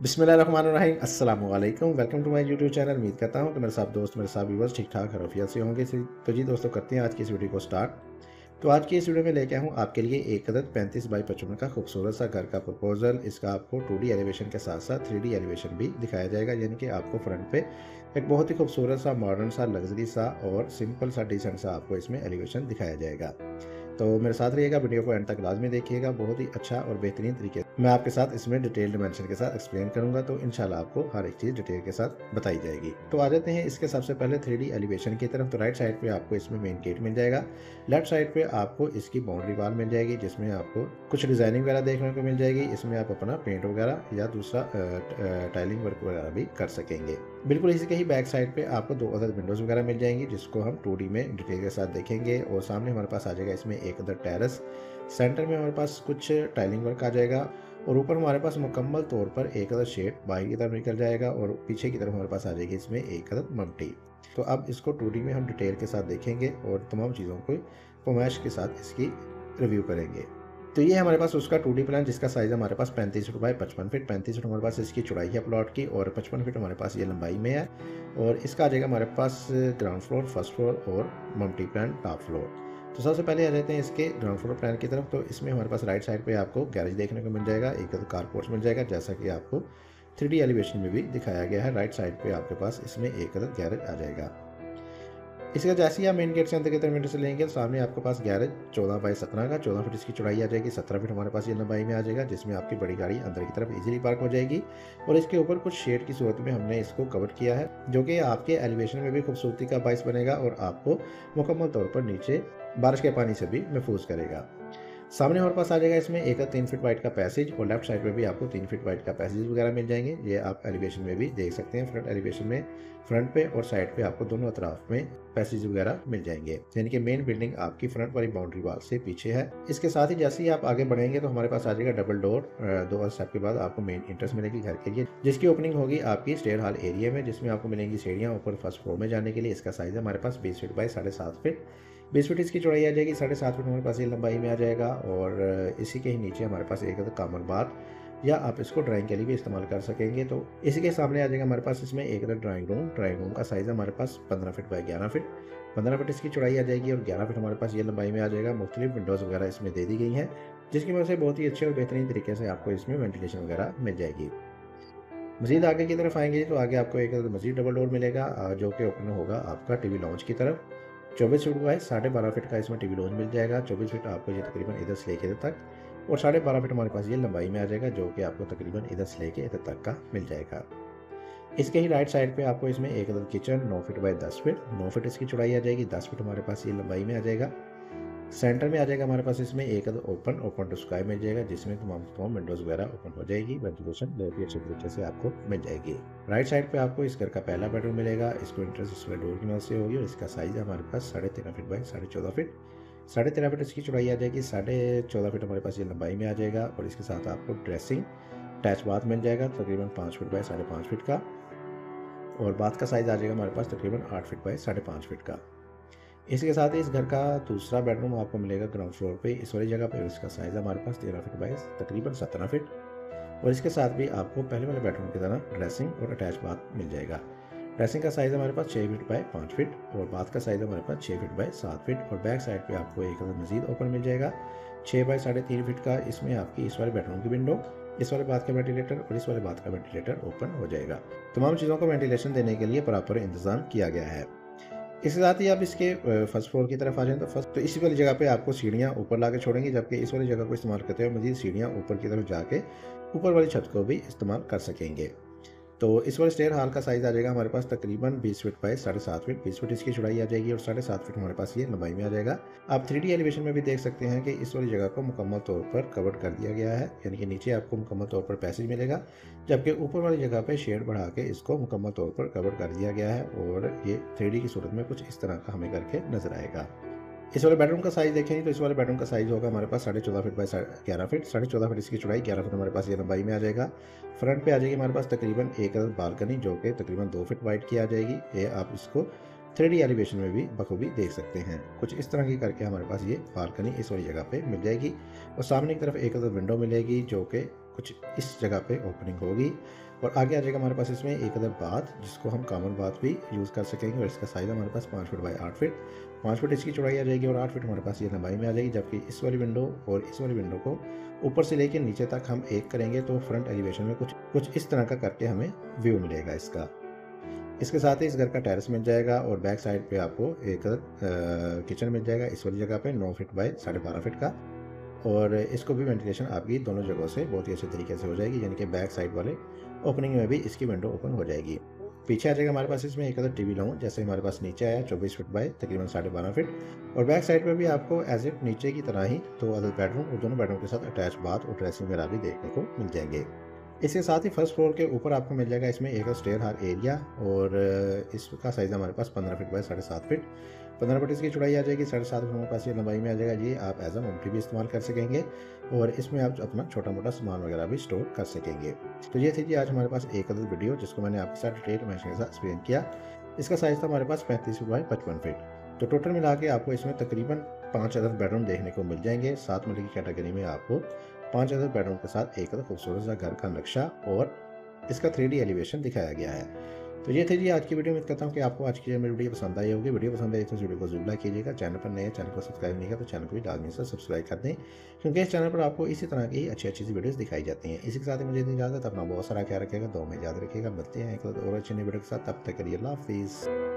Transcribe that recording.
बिस्मिल्लाहिर्रहमानिर्रहीम अस्सलाम वालेकुम। Welcome to my YouTube channel. उम्मीद करता हूँ कि मेरे साथ दोस्त मेरे साथ व्यूअर्स ठीक ठाक हरफियत से होंगे। तो जी दोस्तों, करते हैं आज की इस वीडियो को स्टार्ट। तो आज की इस वीडियो में लेके आया हूँ आपके लिए एक अदद 35 बाई 55 का खूबसूरत सा घर का प्रपोजल। इसका आपको 2D एलिवेशन के साथ साथ 3D एलिवेशन भी दिखाया जाएगा, यानी कि आपको फ्रंट पे एक बहुत ही खूबसूरत सा मॉडर्न सा लग्जरी सा और सिंपल सा डिसेंट सा आपको इसमें एलिवेशन दिखाया जाएगा। तो मेरे साथ रहिएगा, वीडियो को एंड तक लाजमी देखिएगा। बहुत ही अच्छा और बेहतरीन तरीके से मैं आपके साथ इसमें डिटेल डिमेंशन के साथ एक्सप्लेन करूंगा, तो इंशाल्लाह आपको हर एक चीज़ डिटेल के साथ बताई जाएगी। तो आ जाते हैं इसके सबसे पहले 3D एलिवेशन की तरफ। तो राइट साइड पे आपको इसमें मेन गेट मिल जाएगा। लेफ्ट साइड पे आपको इसकी बाउंड्री वॉल मिल जाएगी, जिसमें आपको कुछ डिज़ाइनिंग वगैरह देखने को मिल जाएगी। इसमें आप अपना पेंट वगैरह या दूसरा टाइलिंग वर्क वगैरह भी कर सकेंगे। बिल्कुल इसी के ही बैक साइड पे आपको 2 अदद विंडोज़ वगैरह मिल जाएंगी, जिसको हम 2D में डिटेल के साथ देखेंगे। और सामने हमारे पास आ जाएगा इसमें एक अदद टेरेस। सेंटर में हमारे पास कुछ टाइलिंग वर्क आ जाएगा और ऊपर हमारे पास मुकम्मल तौर पर एक अदद शेड बाहर की तरफ निकल जाएगा और पीछे की तरफ हमारे पास आ जाएगी इसमें एक अदद ममटी। तो अब इसको 2D में हम डिटेल के साथ देखेंगे और तमाम चीज़ों को फरमाइश के साथ इसकी रिव्यू करेंगे। तो ये हमारे पास उसका 2D प्लान, जिसका साइज़ है हमारे पास 35 फुट बाई 55 फीट। 35 फुट हमारे पास इसकी चौड़ाई है प्लॉट की और 55 फीट हमारे पास ये लंबाई में है। और इसका आ जाएगा हमारे पास ग्राउंड फ्लोर, फर्स्ट फ्लोर और मल्टी प्लान टॉप फ्लोर। तो सबसे पहले आ जाते हैं इसके ग्राउंड फ्लोर प्लान की तरफ। तो इसमें हमारे पास राइट साइड पे आपको गैरेज देखने को मिल जाएगा, एक कारपोर्ट मिल जाएगा, जैसा कि आपको 3D एलिवेशन में भी दिखाया गया है। राइट साइड पे आपके पास इसमें एक अदद गैरेज आ जाएगा। इसका जैसे ही आप मेन गेट से अंदर की तरफ एंटर से लेंगे, सामने आपके पास गैरेज 14 बाई 17 का, 14 फीट इसकी चौड़ाई आ जाएगी, 17 फीट हमारे पास ये लंबाई में आ जाएगा, जिसमें आपकी बड़ी गाड़ी अंदर की तरफ इजीली पार्क हो जाएगी। और इसके ऊपर कुछ शेड की सूरत में हमने इसको कवर किया है, जो कि आपके एलिवेशन में भी खूबसूरती का बाइस बनेगा और आपको मुकम्मल तौर पर नीचे बारिश के पानी से भी महफूज करेगा। सामने हमारे पास आ जाएगा इसमें एक 3 फीट वाइड का पैसेज और लेफ्ट साइड पे भी आपको 3 फीट वाइड का पैसेज वगैरह मिल जाएंगे। ये आप एलिवेशन में भी देख सकते हैं। फ्रंट एलिवेशन में फ्रंट पे और साइड पे आपको दोनों अतराफ में पैसेज वगैरह मिल जाएंगे, यानी कि मेन बिल्डिंग आपकी फ्रंट वाली बाउंड्री वॉल से पीछे है। इसके साथ ही जैसे ही आप आगे बढ़ेंगे तो हमारे पास आ जाएगा डबल डोर। 2 स्टेप के बाद आपको मेन एंट्रेंस मिलेगी घर के लिए, जिसकी ओपनिंग होगी आपकी स्टेयर हॉल एरिया में, जिसमें आपको मिलेंगी सीढ़ियाँ ऊपर फर्स्ट फ्लोर में जाने के लिए। इसका साइज है हमारे पास 20 फीट बाई 7.5 फीट। 20 फीट इसकी चौड़ाई आ जाएगी, 7.5 फीट हमारे पास ये लंबाई में आ जाएगा। और इसी के ही नीचे हमारे पास एक कॉमन बाथ, या आप इसको ड्राइंग के लिए भी इस्तेमाल कर सकेंगे। तो इसी के सामने आ जाएगा हमारे पास इसमें एक ड्राइंग रूम। ड्राइंग रूम का साइज़ हमारे पास 15 फीट बाई 11 फीट। 15 फीट इसकी चौड़ाई आ जाएगी और 11 फीट हमारे पास ये लंबाई में आ जाएगा। मुख्तलिफ विंडोज़ वगैरह इसमें दे दी गई हैं, जिसकी वजह से बहुत ही अच्छे और बेहतरीन तरीके से आपको इसमें वेंटिलेशन वगैरह मिल जाएगी। मज़ीद आगे की तरफ आएंगे तो आगे आपको एक मज़ीद डबल डोर मिलेगा, जो कि ओपन होगा आपका टीवी लॉन्च की तरफ। 24 फीट बाय 12.5 फीट का इसमें टीवी लॉन्च मिल जाएगा। 24 फीट आपको ये तकरीबन इधर से लेके इधर तक, और 12.5 फीट हमारे पास ये लंबाई में आ जाएगा, जो कि आपको तकरीबन इधर से लेके इधर तक का मिल जाएगा। इसके ही राइट साइड पे आपको इसमें एक अदद kitchen 9 feet by 10 feet, 9 feet इसकी चौड़ाई आ जाएगी, 10 फीट हमारे पास ये लंबाई में आ जाएगा। सेंटर में आ जाएगा हमारे पास इसमें एक ओपन टू स्काई मिल जाएगा, जिसमें तमाम विंडोज़ वगैरह ओपन हो जाएगी। वेंटिलेशन बहुत ही अच्छे तरीके से आपको मिल जाएगी। राइट साइड पे आपको इस घर का पहला बेडरूम मिलेगा। इसको एंट्रेंस इसमें डोर की मदद से होगी और इसका साइज़ है हमारे पास 13.5 फीट बाई 14.5 फीट। 13.5 फीट इसकी चौड़ाई आ जाएगी, 14.5 फीट हमारे पास ये लंबाई में आ जाएगा। और इसके साथ आपको ड्रेसिंग अटैच बाथ मिल जाएगा तकरीबन 5 फीट बाई 5.5 फीट का। और बाथ का साइज़ आ जाएगा हमारे पास तकरीबन 8 फीट बाई 5.5 फीट का। इसके साथ ही इस घर का दूसरा बेडरूम आपको मिलेगा ग्राउंड फ्लोर पे इस वाली जगह पे। इसका साइज़ हमारे पास 13 फीट बाई तकरीबन 17 फीट। और इसके साथ भी आपको पहले वाले बेडरूम की तरह ड्रेसिंग और अटैच बाथ मिल जाएगा। ड्रेसिंग का साइज़ हमारे पास 6 फीट बाई 5 फीट और बाथ का साइज़ हमारे पास 6 फीट बाई 7 फीट। और बैक साइड पे आपको एक मज़ीद ओपन मिल जाएगा 6 बाई 3.5 फीट का। इसमें आपकी इस वाले बेडरूम की विंडो, इस वाले बाथ का वेंटिलेटर और इस वाले बाथ का वेंटिलेटर ओपन हो जाएगा। तमाम चीज़ों को वेंटिलेशन देने के लिए प्रॉपर इंतज़ाम किया गया है। इसके साथ ही आप इसके फर्स्ट फ्लोर की तरफ आ जाएं तो इसी वाली जगह पे आपको सीढ़ियाँ ऊपर ला के छोड़ेंगी, जबकि इस वाली जगह को इस्तेमाल करते हुए मज़ीद सीढ़ियाँ ऊपर की तरफ जाके ऊपर वाली छत को भी इस्तेमाल कर सकेंगे। तो इस वाले स्टेयर हॉल का साइज़ आ जाएगा हमारे पास तकरीबन 20 फीट बाई 7.5 फीट। 20 फीट इसकी चौड़ाई आ जाएगी और 7.5 फीट हमारे पास ये लंबाई में आ जाएगा। आप 3D एलिवेशन में भी देख सकते हैं कि इस वाली जगह को मुकम्मल तौर पर कवर कर दिया गया है, यानी कि नीचे आपको मुकम्मल तौर पर पैसेज मिलेगा, जबकि ऊपर वाली जगह पे शेड बढ़ा के इसको मुकम्मल तौर पर कवर कर दिया गया है। और ये 3D की सूरत में कुछ इस तरह का हमें करके नजर आएगा। इस वाले बेडरूम का साइज़ देखेंगे तो इस वाले बेडरूम का साइज़ होगा हमारे पास 14.5 फीट बाई 11 फीट। 14.5 फीट इसकी चौड़ाई, 11 फीट हमारे पास ये लंबाई में आ जाएगा। फ्रंट पे आ जाएगी हमारे पास तकरीबन एक बालकनी, जो कि तकरीबन 2 फीट वाइड की आ जाएगी। ये आप इसको 3D एलिवेशन में भी बखूबी देख सकते हैं। कुछ इस तरह की करके हमारे पास ये बालकनी इस वाली जगह पे मिल जाएगी। और सामने की तरफ एक विंडो मिलेगी, जो कि कुछ इस जगह पे ओपनिंग होगी। और आगे आ जाएगा हमारे पास इसमें एक अदर बाथ, जिसको हम कॉमन बाथ भी यूज़ कर सकेंगे। और इसका साइज़ हमारे पास 5 फीट बाई 8 फीट, 5 फीट इसकी चौड़ाई आ जाएगी और 8 फीट हमारे पास ये लंबाई में आ जाएगी। जबकि इस वाली विंडो और इस वाली विंडो को ऊपर से लेकर नीचे तक हम एक करेंगे तो फ्रंट एलिवेशन में कुछ इस तरह का करके हमें व्यू मिलेगा इसका। इसके साथ ही इस घर का टेरेस मिल जाएगा और बैक साइड पे आपको एक किचन मिल जाएगा इस वाली जगह पे 9 फीट बाई 12.5 फीट का। और इसको भी वेंटिलेशन आपकी दोनों जगहों से बहुत ही अच्छे तरीके से हो जाएगी, यानी कि बैक साइड वाले ओपनिंग में भी इसकी विंडो ओपन हो जाएगी। पीछे आ जाएगा हमारे पास इसमें एक अदर टीवी लाउंज, जैसे हमारे पास नीचे आया 24 फीट बाई तकरीबन 12.5 फीट। और बैक साइड पे भी आपको एज इफ नीचे की तरह ही 2 अदर बेडरूम और दोनों बेडरूम के साथ अटैच बाथ और ड्रेसिंग वगैरह भी देखने को मिल जाएंगे। इसके साथ ही फर्स्ट फ्लोर के ऊपर आपको मिल जाएगा इसमें एक स्टेयर हार एरिया और इसका साइज़ हमारे पास 15 फीट बाई 7.5 फीट। 15 फीट इसकी चौड़ाई आ जाएगी, 7.5 फीट हमारे पास ये लंबाई में आ जाएगा। ये आप एज अ मल्टी भी इस्तेमाल कर सकेंगे और इसमें आप अपना छोटा मोटा सामान वगैरह भी स्टोर कर सकेंगे। तो ये थी जी आज हमारे पास एक अदर वीडियो, जिसको मैंने आपके साथ डिटेल मैंशन के साथ एक्सप्लेन किया। इसका साइज़ था हमारे पास 35 फीट बाई 55 फीट। तो टोटल मिला के आपको इसमें तकरीबन 5 अदर बेडरूम देखने को मिल जाएंगे। 7 मरले की कैटेगरी में आपको 5 अदर बेडरूम के साथ एक अदर खूबसूरत सा घर का नक्शा और इसका 3D एलिवेशन दिखाया गया है। तो ये थी जी आज की वीडियो। उम्मीद करता हूँ कि आपको आज की मेरी वीडियो पसंद आई होगी। वीडियो पसंद आई तो इस वीडियो को जरूर लाइक कीजिएगा। चैनल पर नए हैं, चैनल को सब्सक्राइब नहीं किया तो चैनल को भी लाजमी से सब्सक्राइब कर दें, क्योंकि इस चैनल पर आपको इसी तरह की अच्छी अच्छी सी वीडियोस दिखाई जाती हैं। इसी के साथ ही मुझे इजाज़त, अपना बहुत सारा ख्याल रखिएगा, दुआ में याद रखिएगा। मिलते हैं एक और अच्छी नई वीडियो के साथ, तब तक के लिए अल्लाह हाफिज़।